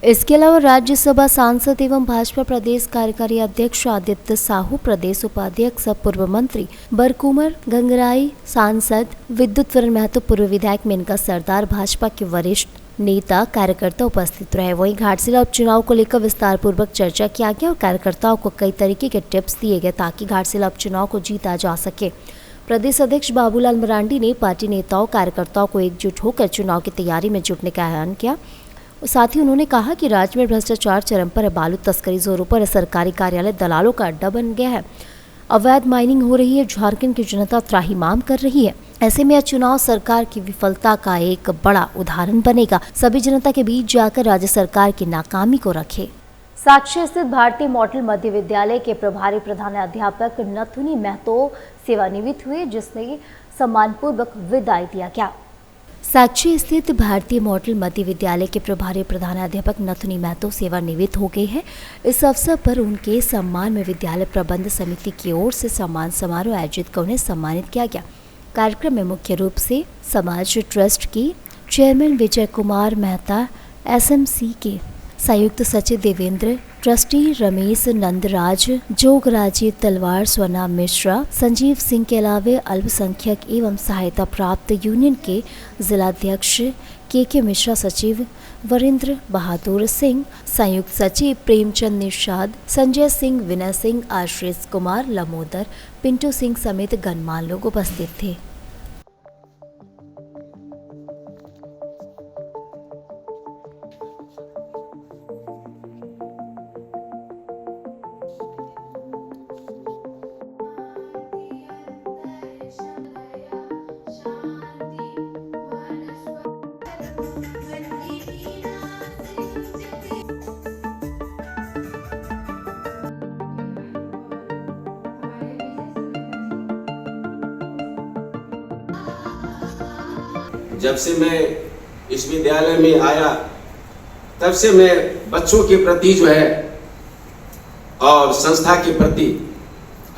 इसके अलावा राज्यसभा सांसद एवं भाजपा प्रदेश कार्यकारी अध्यक्ष आदित्य साहू, प्रदेश उपाध्यक्ष पूर्व मंत्री बरकुमर गंगराई, सांसद विद्युत वरण महतो, पूर्व विधायक मेनका सरदार, भाजपा के वरिष्ठ नेता कार्यकर्ता उपस्थित रहे। वहीं घाटशिला उपचुनाव को लेकर विस्तार पूर्वक चर्चा किया गया और कार्यकर्ताओं को कई तरीके के टिप्स दिए गए ताकि घाटशिला उपचुनाव को जीता जा सके। प्रदेश अध्यक्ष बाबूलाल मरांडी ने पार्टी नेताओं कार्यकर्ताओं को एकजुट होकर चुनाव की तैयारी में जुटने का आह्वान किया। साथ ही उन्होंने कहा कि राज्य में भ्रष्टाचार चरम पर है, बालू तस्करी जोरों पर है, सरकारी कार्यालय दलालों का अड्डा बन गया है, अवैध माइनिंग हो रही है, झारखंड की जनता त्राहिमाम कर रही है। ऐसे में यह चुनाव सरकार की विफलता का एक बड़ा उदाहरण बनेगा। सभी जनता के बीच जाकर राज्य सरकार की नाकामी को रखे। साक्षी स्थित भारतीय मॉडल मध्य विद्यालय के प्रभारी प्रधानाध्यापक नथुनी महतो सेवानिवृत्त हुए, जिसने सम्मानपूर्वक विदाई दिया गया। साक्षी स्थित भारतीय मॉडल मध्य विद्यालय के प्रभारी प्रधानाध्यापक नथुनी महतो सेवानिवृत्त हो गए हैं। इस अवसर पर उनके सम्मान में विद्यालय प्रबंध समिति की ओर से सम्मान समारोह आयोजित कर उन्हें सम्मानित किया गया। कार्यक्रम में मुख्य रूप से समाज ट्रस्ट की चेयरमैन विजय कुमार मेहता, एसएमसी के संयुक्त सचिव देवेंद्र, ट्रस्टी रमेश नंदराज, जोगराजी तलवार, स्वना मिश्रा, संजीव सिंह के अलावा अल्पसंख्यक एवं सहायता प्राप्त यूनियन के जिलाध्यक्ष के मिश्रा, सचिव वरिंद्र बहादुर सिंह, संयुक्त सचिव प्रेमचंद निषाद, संजय सिंह, विनय सिंह, आशीष कुमार, लमोदर, पिंटू सिंह समेत गणमान्य लोग उपस्थित थे। जब से मैं इस विद्यालय में आया तब से मैं बच्चों के प्रति जो है और संस्था के प्रति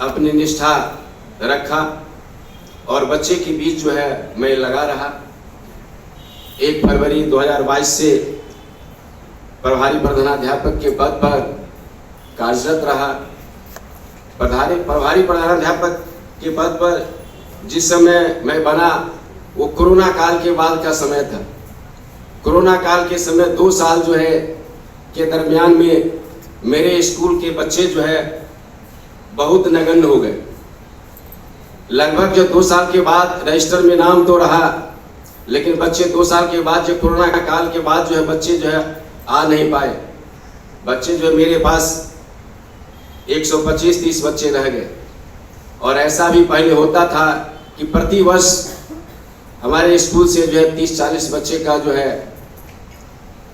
अपनी निष्ठा रखा और बच्चे के बीच जो है मैं लगा रहा। 1 फरवरी 2022 से प्रभारी प्रधानाध्यापक के पद पर कार्यरत रहा। प्रभारी प्रधानाध्यापक के पद पर जिस समय मैं बना वो कोरोना काल के बाद का समय था। कोरोना काल के समय 2 साल जो है के दरमियान में मेरे स्कूल के बच्चे जो है बहुत नगण्य हो गए। लगभग जो 2 साल के बाद रजिस्टर में नाम तो रहा, लेकिन बच्चे 2 साल के बाद जो कोरोना का काल के बाद जो है बच्चे जो है आ नहीं पाए। बच्चे जो है मेरे पास 125-30 बच्चे रह गए। और ऐसा भी पहले होता था कि प्रति वर्ष हमारे स्कूल से जो है 30-40 बच्चे का जो है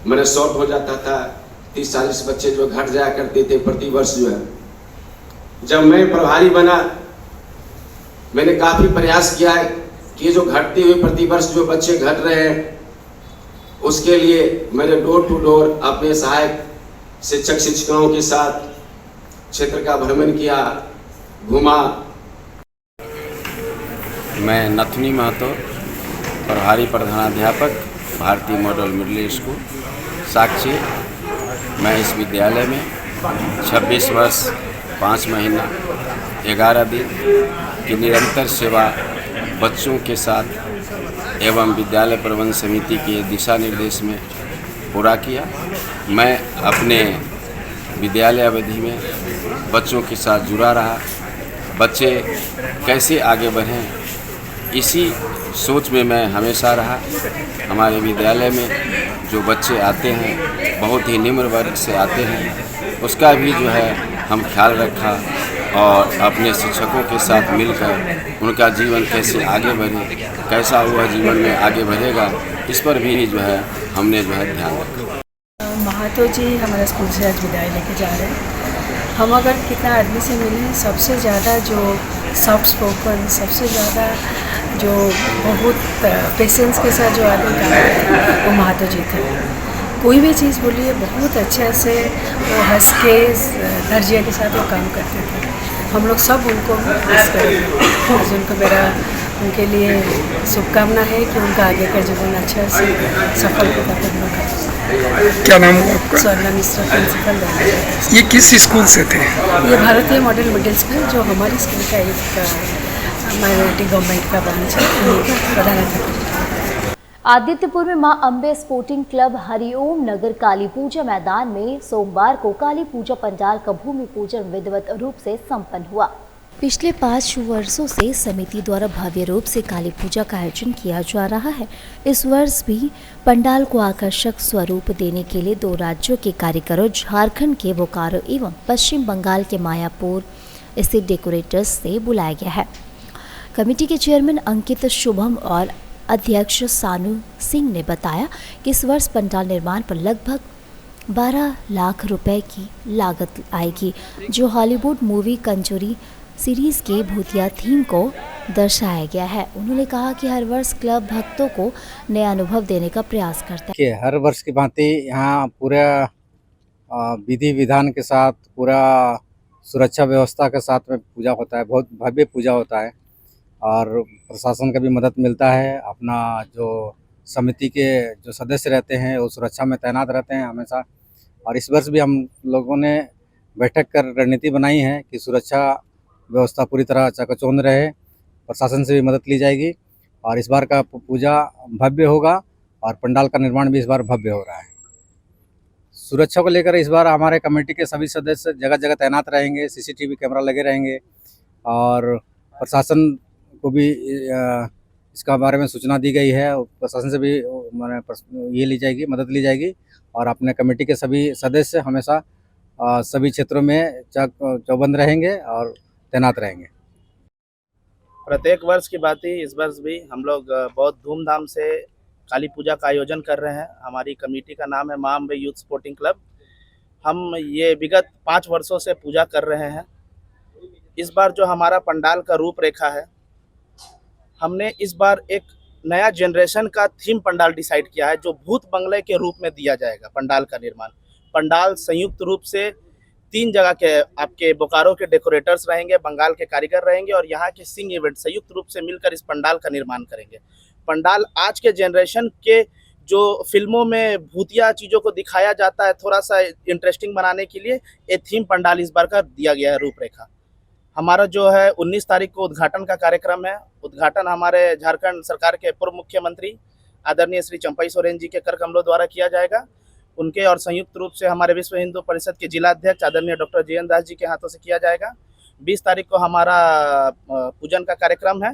मैंने शॉर्ट हो जाता था। 30-40 बच्चे जो घट जाया करते थे प्रति वर्ष जो है। जब मैं प्रभारी बना मैंने काफ़ी प्रयास किया है कि जो घटते हुए प्रति वर्ष जो बच्चे घट रहे हैं उसके लिए मैंने डोर टू डोर अपने सहायक शिक्षक शिक्षिकाओं के साथ क्षेत्र का भ्रमण किया, घूमा। मैं नथुनी महतो, प्रभारी प्रधानाध्यापक, भारतीय मॉडल मिडिल स्कूल साक्षी। मैं इस विद्यालय में 26 वर्ष 5 महीना 11 दिन की निरंतर सेवा बच्चों के साथ एवं विद्यालय प्रबंध समिति के दिशा निर्देश में पूरा किया। मैं अपने विद्यालय अवधि में बच्चों के साथ जुड़ा रहा। बच्चे कैसे आगे बढ़ें इसी सोच में मैं हमेशा रहा। हमारे विद्यालय में जो बच्चे आते हैं बहुत ही निम्न वर्ग से आते हैं, उसका भी जो है हम ख्याल रखा और अपने शिक्षकों के साथ मिलकर उनका जीवन कैसे आगे बढ़े, कैसा हुआ जीवन में आगे बढ़ेगा, इस पर भी जो है हमने जो है ध्यान रखा। महातो जी हमारे स्कूल से आज विदाई लेके जा रहे हैं। हम अगर कितना आदमी से मिले, सबसे ज़्यादा जो सॉफ्ट स्पोकन, सबसे ज़्यादा जो बहुत पेशेंस के साथ जो आदमी काम करते हैं वो महातो जी थे। कोई भी चीज़ बोलिए बहुत अच्छे से वो हंस के धैर्य के साथ वो काम करते थे। हम लोग सब उनको मिस करेंगे। आज उनको मेरा उनके लिए शुभकामना है कि उनका आगे का जीवन अच्छा से सफलतापूर्ण कर। क्या नाम है आपका? स्वर्णा मिश्रा, प्रिंसिपल। ये किस स्कूल से थे? ये भारतीय मॉडल मिडिल स्कूल, जो हमारे स्कूल का एक माइनॉरिटी गवर्नमेंट का ब्रांच है, उन्हीं का प्रधानाध्यापक। आदित्यपुर में मां अम्बे स्पोर्टिंग क्लब हरिओम नगर काली पूजा मैदान में सोमवार को काली पूजा पंडाल का भूमि पूजन विधिवत रूप से संपन्न हुआ। पिछले 5 वर्षों से समिति द्वारा भव्य रूप से काली पूजा का आयोजन किया जा रहा है। इस वर्ष भी पंडाल को आकर्षक स्वरूप देने के लिए 2 राज्यों के कारीगरों, झारखंड के बोकारो एवं पश्चिम बंगाल के मायापुर स्थित डेकोरेटर्स से बुलाया गया है। कमेटी के चेयरमैन अंकित शुभम और अध्यक्ष सानू सिंह ने बताया कि इस वर्ष पंडाल निर्माण पर लगभग 12 लाख रुपए की लागत आएगी, जो हॉलीवुड मूवी कंजूरी सीरीज के भूतिया थीम को दर्शाया गया है। उन्होंने कहा कि हर वर्ष क्लब भक्तों को नया अनुभव देने का प्रयास करता है। हर वर्ष की भांति यहाँ पूरा विधि विधान के साथ, पूरा सुरक्षा व्यवस्था के साथ में पूजा होता है। बहुत भव्य पूजा होता है और प्रशासन का भी मदद मिलता है। अपना जो समिति के जो सदस्य रहते हैं वो सुरक्षा में तैनात रहते हैं हमेशा। और इस वर्ष भी हम लोगों ने बैठक कर रणनीति बनाई है कि सुरक्षा व्यवस्था पूरी तरह चकाचौंध रहे, प्रशासन से भी मदद ली जाएगी और इस बार का पूजा भव्य होगा और पंडाल का निर्माण भी इस बार भव्य हो रहा है। सुरक्षा को लेकर इस बार हमारे कमेटी के सभी सदस्य जगह जगह तैनात रहेंगे, सीसीटीवी कैमरा लगे रहेंगे और प्रशासन को भी इसका बारे में सूचना दी गई है। प्रशासन से भी ये ली जाएगी, मदद ली जाएगी और अपने कमेटी के सभी सदस्य हमेशा सभी क्षेत्रों में चौबंद रहेंगे और तैनात रहेंगे। प्रत्येक वर्ष की बात ही इस वर्ष भी हम लोग बहुत धूमधाम से काली पूजा का आयोजन कर रहे हैं। हमारी कमेटी का नाम है मां अम्बे यूथ स्पोर्टिंग क्लब। हम ये विगत 5 वर्षों से पूजा कर रहे हैं। इस बार जो हमारा पंडाल का रूपरेखा है, हमने इस बार एक नया जनरेशन का थीम पंडाल डिसाइड किया है, जो भूत बंगले के रूप में दिया जाएगा पंडाल का निर्माण। पंडाल संयुक्त रूप से 3 जगह के आपके बोकारो के डेकोरेटर्स रहेंगे, बंगाल के कारीगर रहेंगे और यहाँ के सिंह इवेंट संयुक्त रूप से मिलकर इस पंडाल का निर्माण करेंगे। पंडाल आज के जनरेशन के जो फिल्मों में भूतिया चीज़ों को दिखाया जाता है, थोड़ा सा इंटरेस्टिंग बनाने के लिए ये थीम पंडाल इस बार का दिया गया है रूपरेखा। हमारा जो है 19 तारीख को उद्घाटन का कार्यक्रम है। उद्घाटन हमारे झारखंड सरकार के पूर्व मुख्यमंत्री आदरणीय श्री चंपई सोरेन जी के कर कमलों द्वारा किया जाएगा। उनके और संयुक्त रूप से हमारे विश्व हिंदू परिषद के जिला अध्यक्ष आदरणीय डॉक्टर जयंत दास जी के हाथों से किया जाएगा। 20 तारीख को हमारा पूजन का कार्यक्रम है,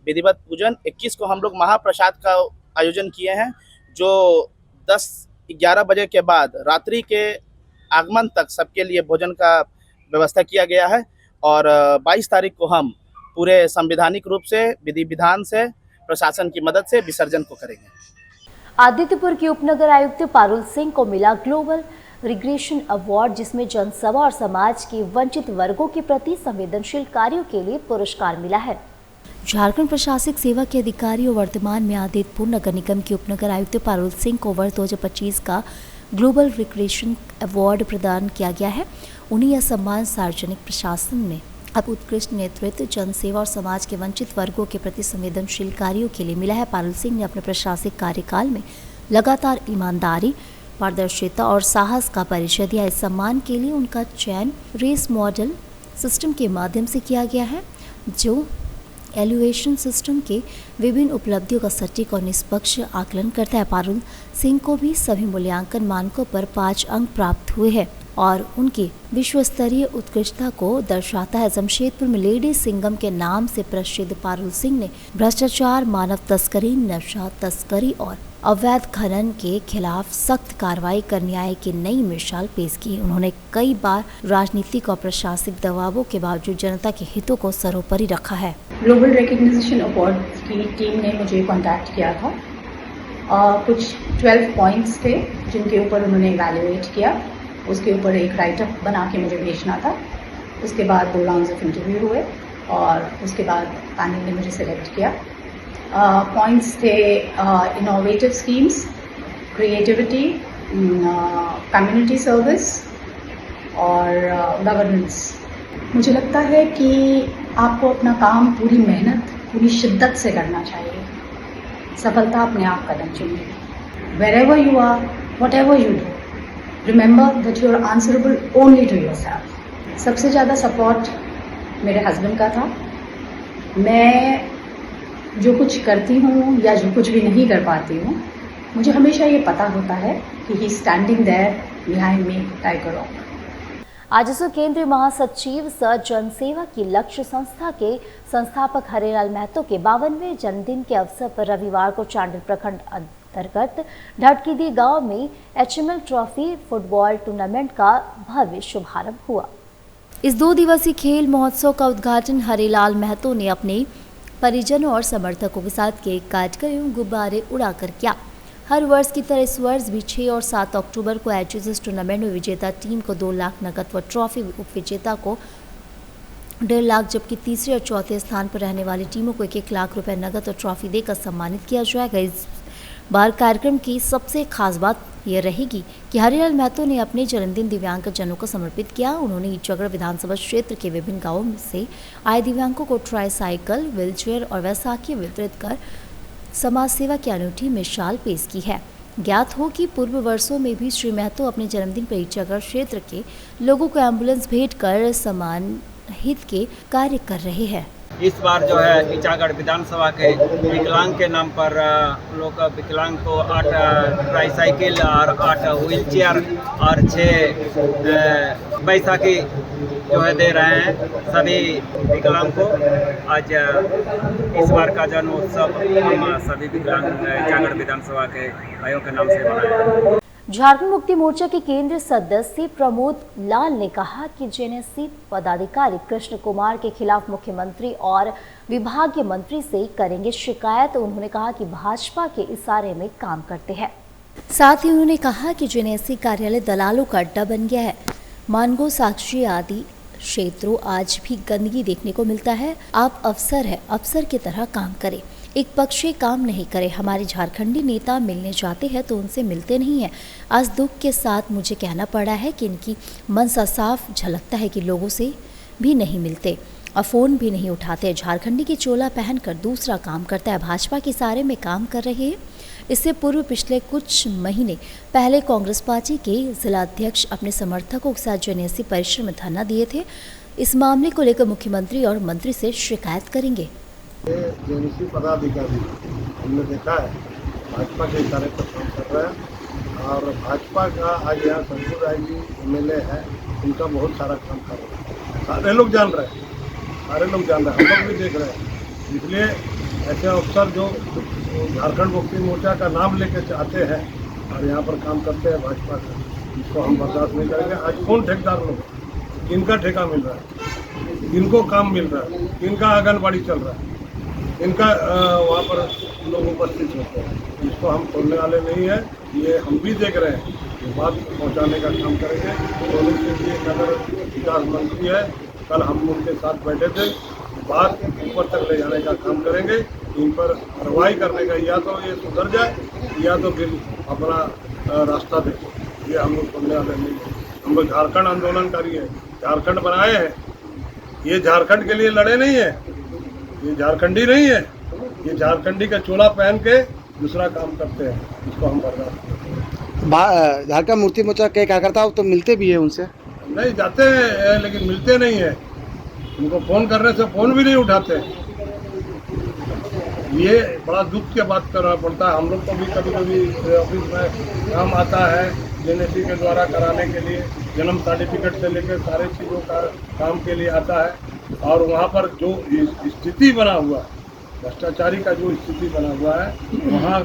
विधिवत पूजन। 21 को हम लोग महाप्रसाद का आयोजन किए हैं, जो 10-11 बजे के बाद रात्रि के आगमन तक सबके लिए भोजन का व्यवस्था किया गया है। और 22 तारीख को हम पूरे संवैधानिक रूप से विधि विधान से प्रशासन की मदद से विसर्जन को करेंगे। आदित्यपुर के उपनगर आयुक्त पारुल सिंह को मिला ग्लोबल रिग्रेशन अवार्ड, जिसमें जनसभा और समाज के वंचित वर्गों के प्रति संवेदनशील कार्यों के लिए पुरस्कार मिला है। झारखंड प्रशासनिक सेवा के अधिकारी और वर्तमान में आदित्यपुर नगर निगम के उपनगर आयुक्त पारुल सिंह को वर्ष 2025 का ग्लोबल रिग्रेशन अवार्ड प्रदान किया गया है। उन्हें यह सम्मान सार्वजनिक प्रशासन में अब उत्कृष्ट नेतृत्व, जनसेवा और समाज के वंचित वर्गों के प्रति संवेदनशील कार्यों के लिए मिला है। पारुल सिंह ने अपने प्रशासनिक कार्यकाल में लगातार ईमानदारी, पारदर्शिता और साहस का परिचय दिया। इस सम्मान के लिए उनका चयन रेस मॉडल सिस्टम के माध्यम से किया गया है, जो एलिवेशन सिस्टम के विभिन्न उपलब्धियों का सटीक और निष्पक्ष आकलन करता है। पारुल सिंह को भी सभी मूल्यांकन मानकों पर 5 अंक प्राप्त हुए हैं और उनकी विश्व स्तरीय उत्कृष्टता को दर्शाता है। जमशेदपुर में लेडी सिंगम के नाम से प्रसिद्ध पारुल सिंह ने भ्रष्टाचार, मानव तस्करी, नशा तस्करी और अवैध खनन के खिलाफ सख्त कार्रवाई कर न्याय की नई मिसाल पेश की। उन्होंने कई बार राजनीतिक और प्रशासनिक दबावों के बावजूद जनता के हितों को सर्वोपरि रखा है। ग्लोबल रिकग्निशन अवार्ड की टीम ने मुझे कांटेक्ट किया था। कुछ 12 पॉइंट्स थे जिनके ऊपर उन्होंने इवैल्यूएट किया, उसके ऊपर एक राइटअप बना के मुझे भेजना था। उसके बाद 2 राउंड्स ऑफ इंटरव्यू हुए और उसके बाद पैनल ने मुझे सेलेक्ट किया। पॉइंट्स थे innovative schemes, creativity, community service और गवर्नेंस। मुझे लगता है कि आपको अपना काम पूरी मेहनत, पूरी शिद्दत से करना चाहिए। सफलता अपने आप कदम चुनेगी। Wherever you are, whatever you do, remember that you are answerable only to yourself। सबसे ज़्यादा सपोर्ट मेरे हस्बैंड का था। मैं जो कुछ करती हूँ या जो कुछ भी नहीं कर पाती हूँ, मुझे हमेशा ये पता होता है कि he standing there behind me like a rock. AJSU केंद्रीय महासचिव सह जनसेवा की लक्ष्य संस्था के संस्थापक हरिलाल महतो के 52वें जन्मदिन के अवसर पर रविवार को चांडिल प्रखंड अंतर्गत ढटकीदी गांव में HML ट्रॉफी फुटबॉल टूर्नामेंट का भव्य शुभारंभ हुआ। इस 2 दिवसीय खेल महोत्सव का उद्घाटन हरिलाल महतो ने अपने परिजनों और समर्थकों के साथ केक काटकर एवं गुब्बारे उड़ाकर किया। हर वर्ष की तरह इस वर्ष भी 6 और 7 अक्टूबर को आयोजित इस टूर्नामेंट में विजेता टीम को 2 लाख नकद व ट्रॉफी, उपविजेता को 1.5 लाख, जबकि तीसरे और चौथे स्थान पर रहने वाली टीमों को 1-1 लाख रुपए नकद और ट्रॉफी देकर सम्मानित किया जाएगा। इस बार कार्यक्रम की सबसे खास बात यह रहेगी कि हरिलाल महतो ने अपने जन्मदिन दिव्यांगजनों को समर्पित किया। उन्होंने ईचगढ़ विधानसभा क्षेत्र के विभिन्न गांवों से आए दिव्यांगों को ट्राईसाइकिल, व्हीलचेयर और वैसाखी वितरित कर समाज सेवा की अनूठी मिसाल पेश की है। ज्ञात हो कि पूर्व वर्षों में भी श्री महतो अपने जन्मदिन पर ईचगढ़ क्षेत्र के लोगों को एम्बुलेंस भेंट कर समान हित के कार्य कर रहे हैं। इस बार जो है ईचागढ़ विधानसभा के विकलांग के नाम पर लोग विकलांग को 8 ट्राईसाइकिल और 8 व्हील चेयर और 6 बैसाखी जो है दे रहे हैं सभी विकलांग को। आज इस बार का जन्मोत्सव हम सभी विकलांग ईचागढ़ विधानसभा के भाइयों के नाम से मनाए। झारखंड मुक्ति मोर्चा के केंद्रीय सदस्य प्रमोद लाल ने कहा कि जेएनएससी पदाधिकारी कृष्ण कुमार के खिलाफ मुख्यमंत्री और विभागीय मंत्री से करेंगे शिकायत। उन्होंने कहा कि भाजपा के इशारे में काम करते हैं। साथ ही उन्होंने कहा कि जेएनएससी कार्यालय दलालों का अड्डा बन गया है। मानगो, साक्षी आदि क्षेत्रों आज भी गंदगी देखने को मिलता है। आप अफसर है, अफसर की तरह काम करें, एक पक्षीय काम नहीं करे। हमारे झारखंडी नेता मिलने जाते हैं तो उनसे मिलते नहीं हैं। आज दुख के साथ मुझे कहना पड़ा है कि इनकी मनसा साफ झलकता है कि लोगों से भी नहीं मिलते और फ़ोन भी नहीं उठाते। झारखंडी की चोला पहनकर दूसरा काम करता है। भाजपा के सारे में काम कर रहे हैं। इससे पूर्व पिछले कुछ महीने पहले कांग्रेस पार्टी के जिलाध्यक्ष अपने समर्थकों के साथ जेएनएससी परिसर में धरना दिए थे। इस मामले को लेकर मुख्यमंत्री और मंत्री से शिकायत करेंगे। जेएनएससी पदाधिकारी हमने देखा है भाजपा के इशारे पर काम कर रहा है और भाजपा का आज यहाँ संजू राय जी MLA है, उनका बहुत सारा काम कर रहा है। सारे लोग जान रहे हैं, हम लोग भी देख रहे हैं। इसलिए ऐसे अफसर जो झारखंड मुक्ति मोर्चा का नाम लेके चाहते हैं और यहाँ पर काम करते हैं भाजपा का, इसको हम बर्दाश्त नहीं करेंगे। आज कौन ठेकेदार लोग, किनका ठेका मिल रहा है, किनको काम मिल रहा है, किनका आंगनबाड़ी चल रहा है, इनका वहाँ पर लोग उपस्थित होते हैं, इसको हम खोलने वाले नहीं है। ये हम भी देख रहे हैं, ये बात पहुँचाने का काम करेंगे। सोलन के लिए नगर विकास मंत्री है, कल हम उनके साथ बैठे थे, बात ऊपर तक ले जाने का काम करेंगे। इन पर कार्रवाई करने का, या तो ये सुधर जाए या तो फिर अपना रास्ता देखे। ये हम लोग खोलने वाले नहीं है। हम लोग झारखंड आंदोलनकारी है, झारखंड बनाए हैं, ये झारखंड के लिए लड़े नहीं है, ये झारखंडी नहीं है, ये झारखंडी का चोला पहन के दूसरा काम करते हैं, इसको हम बर्दाश्त। झारखंड मुक्ति मोर्चा के कार्यकर्ता तो मिलते भी है उनसे? नहीं, जाते हैं लेकिन मिलते नहीं है। उनको फ़ोन करने से फ़ोन भी नहीं उठाते। ये बड़ा दुख की बात करना पड़ता है। हम लोग को भी कभी कभी ऑफिस में काम आता है जेएनएससी के द्वारा कराने के लिए, जन्म सर्टिफिकेट से लेकर सारे चीज़ों का काम के लिए आता है। और वहाँ पर जो स्थिति बना हुआ है, भ्रष्टाचारी का जो स्थिति बना हुआ है, वहाँ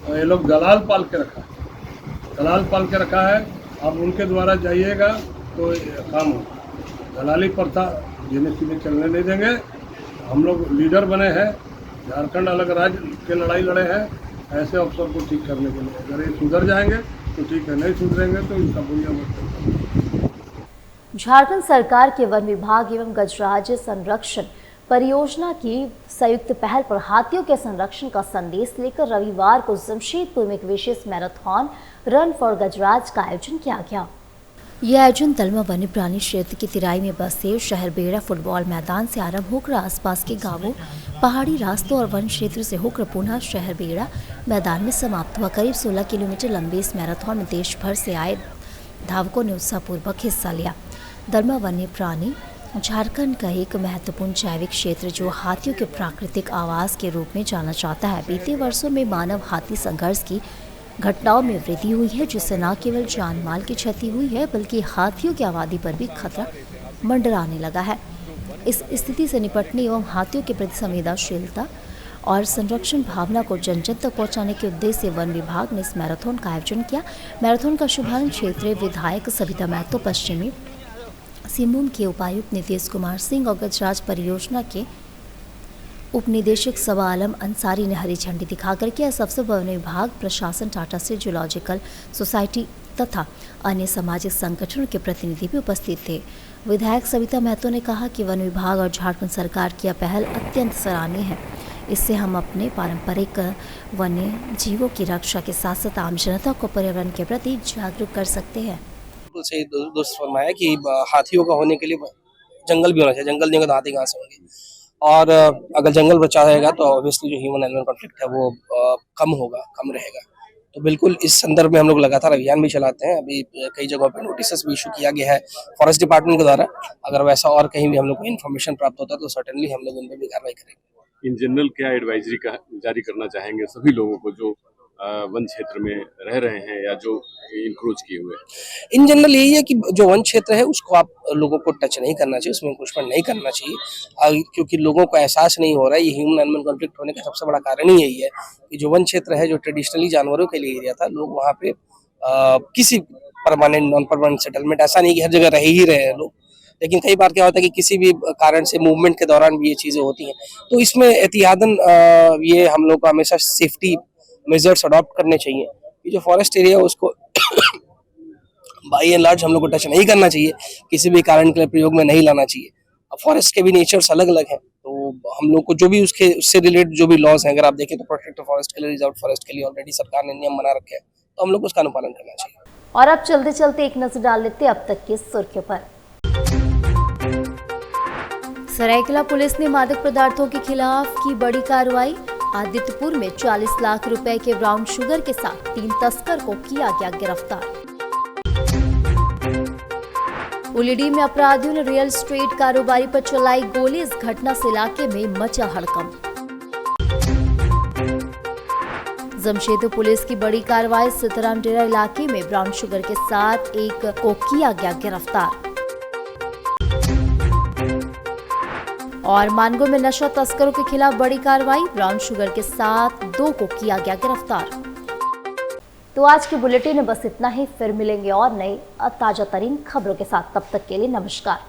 और ये लोग दलाल पाल के रखा है, दलाल पाल के रखा है। आप उनके द्वारा जाइएगा तो काम होगा। दलाली प्रथा जेएनएससी में चलने नहीं देंगे। हम लोग लीडर बने हैं, झारखंड अलग राज्य के लड़ाई लड़े हैं, ऐसे अफसर को ठीक करने के लिए। अगर ये सुधर जाएंगे तो ठीक है, नहीं सुधरेंगे तो इनका बुनिया मत। झारखंड सरकार के वन विभाग एवं गजराज संरक्षण परियोजना की संयुक्त पहल पर हाथियों के संरक्षण का संदेश लेकर रविवार को जमशेदपुर में एक विशेष मैराथन रन फॉर गजराज का आयोजन किया गया। यह आयोजन तलमा वन्य प्राणी क्षेत्र की तिराई में बसे शहर बेड़ा फुटबॉल मैदान से आरंभ होकर आसपास के गांवों, पहाड़ी रास्तों और वन क्षेत्र से होकर पुनः शहर बेड़ा मैदान में समाप्त हुआ। करीब 16 किलोमीटर लंबे इस मैराथन में देश भर से आए धावकों ने उत्साहपूर्वक हिस्सा लिया। दलमा वन्य प्राणी झारखंड का एक महत्वपूर्ण जैविक क्षेत्र जो हाथियों के प्राकृतिक आवास के रूप में जाना जाता है। बीते वर्षों में मानव हाथी संघर्ष की घटनाओं में वृद्धि हुई है, जिससे न केवल जान माल की क्षति हुई है बल्कि हाथियों की आबादी पर भी खतरा मंडराने लगा है। इस स्थिति से निपटने एवं हाथियों के प्रति संवेदनशीलता और संरक्षण भावना को जन जन तक पहुंचाने के उद्देश्य से वन विभाग ने इस मैराथन का आयोजन किया। मैराथन का शुभारंभ क्षेत्रीय विधायक सविता महतो, पश्चिमी सिंहभूम के उपायुक्त नीतीश कुमार सिंह और गजराज परियोजना के उप निदेशक सबा आलम अंसारी ने हरी झंडी दिखाकर किया। इस अवसर पर वन विभाग, प्रशासन, टाटा स्टील, जूलॉजिकल सोसाइटी तथा अन्य सामाजिक संगठनों के प्रतिनिधि भी उपस्थित थे। विधायक सविता महतो ने कहा कि वन विभाग और झारखंड सरकार की यह पहल अत्यंत सराहनीय है। इससे हम अपने पारंपरिक वन्य जीवों की रक्षा के साथ साथ आम जनता को पर्यावरण के प्रति जागरूक कर सकते हैं। से दोस्त फरमाया कि हाथियों का होने के लिए जंगल भी होना चाहिए, जंगल नहीं होगा तो हाथी कहाँ से होंगे। और अगर जंगल बचा रहेगा तो ऑब्वियसली जो ह्यूमन एनिमल कॉन्फ्लिक्ट है वो कम होगा, कम रहेगा। तो बिल्कुल इस संदर्भ में हम लोग लगातार अभियान भी चलाते हैं। अभी कई जगहों पे नोटिस भी इशू किया गया है फॉरेस्ट डिपार्टमेंट के द्वारा। अगर वैसा और कहीं भी हम लोग को इन्फॉर्मेशन प्राप्त होता है तो सर्टेनली हम लोग उन पर भी कार्रवाई करेंगे। इन जनरल क्या एडवाइजरी का जारी करना चाहेंगे सभी लोगों को जो वन क्षेत्र में रह रहे हैं या जो इंक्रोच किए हुए? इन जनरल यही है कि जो वन क्षेत्र है उसको आप लोगों को टच नहीं करना चाहिए, उसमें इंक्रोचमेंट नहीं करना चाहिए, क्योंकि लोगों को एहसास नहीं हो रहा है। ये ह्यूमन एनिमल कॉन्फ्लिक्ट होने का सबसे बड़ा कारण ही यही है कि जो वन क्षेत्र है, जो ट्रेडिशनली जानवरों के लिए एरिया था, लोग वहाँ पे किसी परमानेंट नॉन परमानेंट सेटलमेंट, ऐसा नहीं कि हर जगह रह ही रहे हैं लोग, लेकिन कई बार क्या होता है कि किसी भी कारण से मूवमेंट के दौरान भी ये चीज़ें होती हैं। तो इसमें एहतियातन ये हम लोग को हमेशा सेफ्टी मेजर्स अडॉप्ट करने चाहिए। ये जो फॉरेस्ट एरिया है उसको बाई एंड लार्ज हम लोग को टच नहीं करना चाहिए, किसी भी कारण के लिए प्रयोग में नहीं लाना चाहिए। अब फॉरेस्ट के भी नेचर्स अलग अलग हैं, तो हम लोग को जो भी उससे रिलेटेड जो भी लॉज हैं, अगर आप देखें तो प्रोटेक्टेड फॉरेस्ट के लिए, रिजर्व फॉरेस्ट के लिए ऑलरेडी सरकार ने नियम बना रखे हैं, तो हम लोग उसका अनुपालन करना चाहिए। और अब चलते चलते एक नजर डाल लेते अब तक की सुर्खियों पर। सरायकेला पुलिस ने मादक पदार्थों के खिलाफ की बड़ी कार्रवाई। आदित्यपुर में 40 लाख रुपए के ब्राउन शुगर के साथ 3 तस्कर को किया गया गिरफ्तार। उलीडी में अपराधियों ने रियल एस्टेट कारोबारी पर चलाई गोली। इस घटना से इलाके में मचा हड़कंप। जमशेदपुर पुलिस की बड़ी कार्रवाई। सीताराम डेरा इलाके में ब्राउन शुगर के साथ एक को किया गया गिरफ्तार। और मानगो में नशा तस्करों के खिलाफ बड़ी कार्रवाई। ब्राउन शुगर के साथ 2 को किया गया गिरफ्तार। तो आज की बुलेटिन में बस इतना ही। फिर मिलेंगे और नई ताजा तरीन खबरों के साथ। तब तक के लिए नमस्कार।